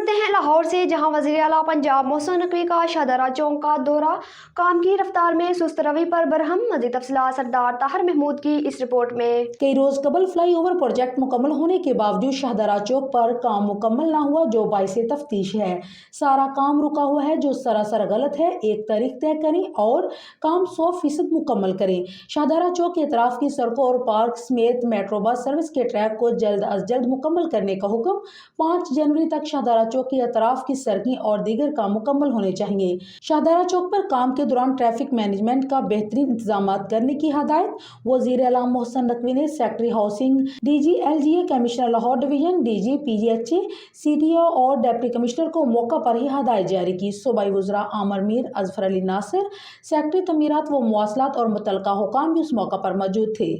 چلتے ہیں لاہور سے، جہاں وزیر اعلیٰ پنجاب محسن نقوی کا شاہدرہ چوک کا دورہ کام کی رفتار میں سست روی پر برہم۔ مزید تفصیلات سردار طاہر محمود کی اس رپورٹ میں۔ کئی روز قبل فلائی اوور پروجیکٹ مکمل ہونے کے باوجود شاہدرہ چوک پر کام مکمل نہ ہوا، جو باعث تفتیش ہے۔ سارا کام رکا ہوا ہے، جو سراسر غلط ہے۔ ایک تاریخ طے کریں اور کام 100% مکمل کریں۔ شاہدرہ چوک کے اطراف کی سڑکوں اور پارک سمیت میٹرو بس سروس کے ٹریک کو جلد از جلد مکمل کرنے کا حکم۔ 5 جنوری تک شاہدرہ چوک کے اطراف کی سڑکیں اور دیگر کام مکمل ہونے چاہیے۔ شاہدرہ چوک پر کام کے دوران ٹریفک مینجمنٹ کا بہترین انتظامات کرنے کی ہدایت۔ وزیر اعلیٰ محسن نقوی نے secretary housing, D G L G A, commissioner Lahore division, D G P G H A, C D O اور ڈپٹی کمشنر کو موقع پر ہی ہدایت جاری کی۔ صوبائی وزراء عامر میر، اظفر علی ناصر، سیکٹری تعمیرات و مواصلات اور متعلقہ حکام بھی اس موقع پر موجود تھے۔